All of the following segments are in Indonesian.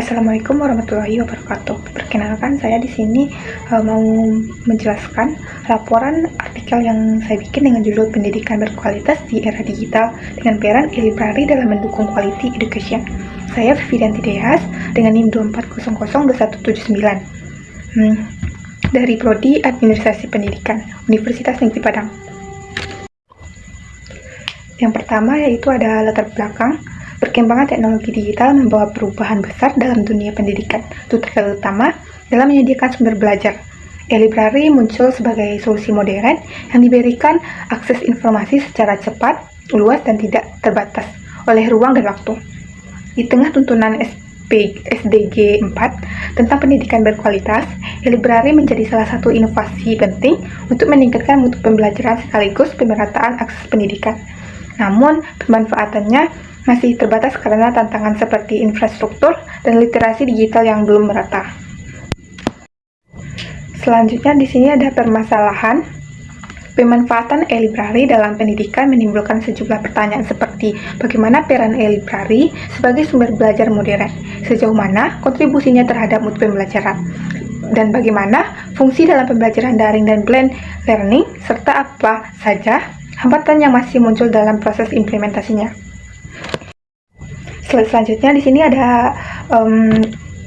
Assalamualaikum warahmatullahi wabarakatuh. Perkenalkan, saya di sini mau menjelaskan laporan artikel yang saya bikin dengan judul Pendidikan Berkualitas di Era Digital dengan peran e-library dalam mendukung quality education. Saya Vivianti Deyas dengan NIM 24002179 dari Prodi Administrasi Pendidikan Universitas Negeri Padang. Yang pertama yaitu ada latar belakang. Perkembangan teknologi digital membawa perubahan besar dalam dunia pendidikan, terutama dalam menyediakan sumber belajar. E-library muncul sebagai solusi modern yang diberikan akses informasi secara cepat, luas, dan tidak terbatas oleh ruang dan waktu. Di tengah tuntunan SDG 4 tentang pendidikan berkualitas, e-library menjadi salah satu inovasi penting untuk meningkatkan mutu pembelajaran sekaligus pemerataan akses pendidikan. Namun, pemanfaatannya masih terbatas karena tantangan seperti infrastruktur dan literasi digital yang belum merata. Selanjutnya di sini ada permasalahan. Pemanfaatan e-library dalam pendidikan menimbulkan sejumlah pertanyaan seperti bagaimana peran e-library sebagai sumber belajar modern, sejauh mana kontribusinya terhadap mutu pembelajaran, dan bagaimana fungsi dalam pembelajaran daring dan blended learning, serta apa saja hambatan yang masih muncul dalam proses implementasinya. Selanjutnya di sini ada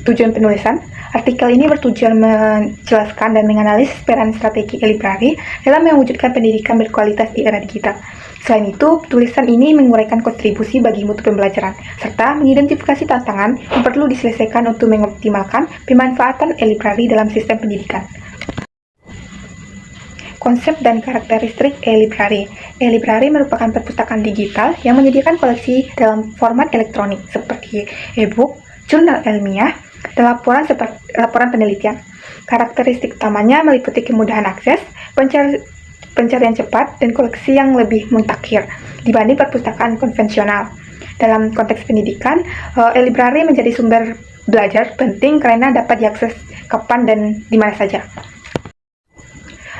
tujuan penulisan. Artikel ini bertujuan menjelaskan dan menganalisis peran strategi e-library dalam mewujudkan pendidikan berkualitas di era digital. Selain itu, tulisan ini menguraikan kontribusi bagi mutu pembelajaran, serta mengidentifikasi tantangan yang perlu diselesaikan untuk mengoptimalkan pemanfaatan e-library dalam sistem pendidikan. Konsep dan karakteristik e-library. E-library merupakan perpustakaan digital yang menyediakan koleksi dalam format elektronik seperti e-book, jurnal ilmiah, dan laporan penelitian. Karakteristik utamanya meliputi kemudahan akses, pencarian cepat, dan koleksi yang lebih mutakhir dibanding perpustakaan konvensional. Dalam konteks pendidikan, e-library menjadi sumber belajar penting karena dapat diakses kapan dan di mana saja.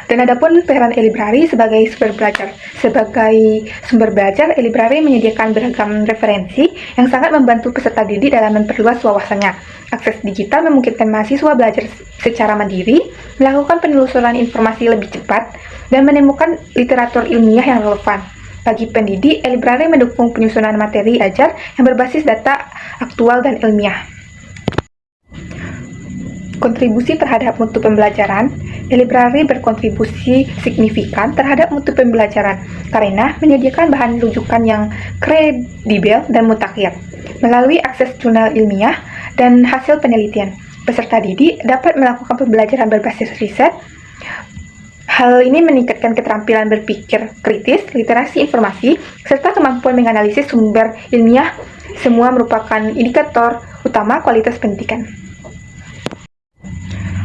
Dan adapun peran e-library sebagai sumber belajar. Sebagai sumber belajar, e-library menyediakan beragam referensi yang sangat membantu peserta didik dalam memperluas wawasannya. Akses digital memungkinkan mahasiswa belajar secara mandiri, melakukan penelusuran informasi lebih cepat, dan menemukan literatur ilmiah yang relevan. Bagi pendidik, e-library mendukung penyusunan materi ajar yang berbasis data aktual dan ilmiah. Kontribusi terhadap mutu pembelajaran. E-library berkontribusi signifikan terhadap mutu pembelajaran karena menyediakan bahan rujukan yang kredibel dan mutakhir. Melalui akses jurnal ilmiah dan hasil penelitian, peserta didik dapat melakukan pembelajaran berbasis riset. Hal ini meningkatkan keterampilan berpikir kritis, literasi informasi, serta kemampuan menganalisis sumber ilmiah. Semua merupakan indikator utama kualitas pendidikan.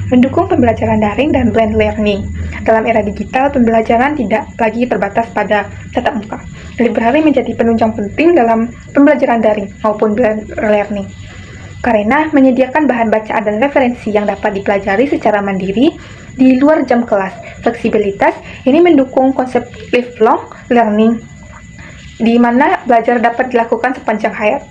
Mendukung pembelajaran daring dan blended learning. Dalam era digital, pembelajaran tidak lagi terbatas pada tatap muka. E-library menjadi penunjang penting dalam pembelajaran daring maupun blended learning, karena menyediakan bahan bacaan dan referensi yang dapat dipelajari secara mandiri di luar jam kelas. Fleksibilitas ini mendukung konsep lifelong learning, di mana belajar dapat dilakukan sepanjang hayat.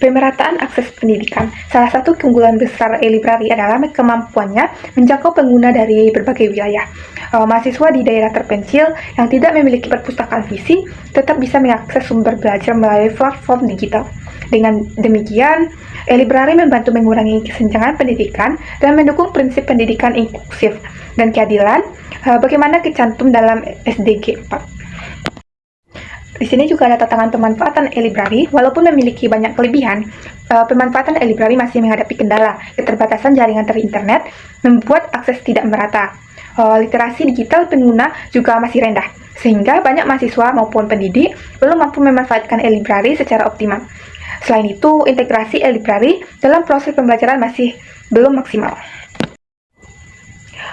Pemerataan akses pendidikan. Salah satu keunggulan besar e-library adalah kemampuannya menjangkau pengguna dari berbagai wilayah. Mahasiswa di daerah terpencil yang tidak memiliki perpustakaan fisik tetap bisa mengakses sumber belajar melalui platform digital. Dengan demikian, e-library membantu mengurangi kesenjangan pendidikan dan mendukung prinsip pendidikan inklusif dan keadilan, bagaimana kecantum dalam SDG 4. Di sini juga ada tantangan pemanfaatan e-library. Walaupun memiliki banyak kelebihan, pemanfaatan e-library masih menghadapi kendala. Keterbatasan jaringan internet membuat akses tidak merata. Literasi digital pengguna juga masih rendah, sehingga banyak mahasiswa maupun pendidik belum mampu memanfaatkan e-library secara optimal. Selain itu, integrasi e-library dalam proses pembelajaran masih belum maksimal.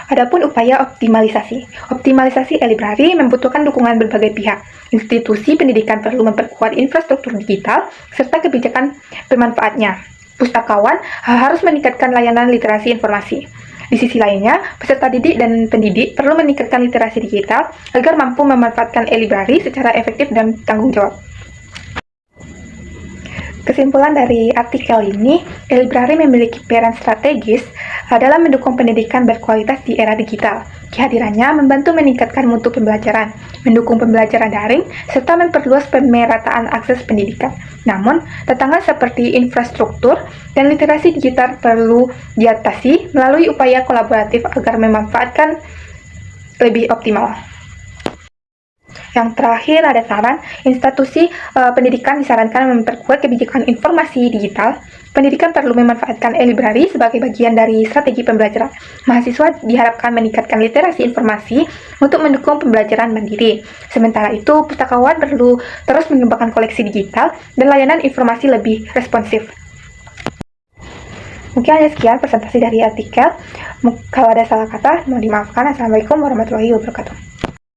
Adapun upaya optimalisasi. Optimalisasi e-library membutuhkan dukungan berbagai pihak. Institusi pendidikan perlu memperkuat infrastruktur digital serta kebijakan pemanfaatnya. Pustakawan harus meningkatkan layanan literasi informasi. Di sisi lainnya, peserta didik dan pendidik perlu meningkatkan literasi digital agar mampu memanfaatkan e-library secara efektif dan tanggung jawab. Kesimpulan dari artikel ini, e-library memiliki peran strategis dalam mendukung pendidikan berkualitas di era digital. Kehadirannya membantu meningkatkan mutu pembelajaran, mendukung pembelajaran daring, serta memperluas pemerataan akses pendidikan. Namun, tantangan seperti infrastruktur dan literasi digital perlu diatasi melalui upaya kolaboratif agar memanfaatkan lebih optimal. Yang terakhir ada saran, institusi pendidikan disarankan memperkuat kebijakan informasi digital. Pendidikan perlu memanfaatkan e-library sebagai bagian dari strategi pembelajaran. Mahasiswa diharapkan meningkatkan literasi informasi untuk mendukung pembelajaran mandiri. Sementara itu, pustakawan perlu terus mengembangkan koleksi digital dan layanan informasi lebih responsif. Mungkin hanya sekian presentasi dari artikel. Kalau ada salah kata, mohon dimaafkan. Assalamualaikum warahmatullahi wabarakatuh.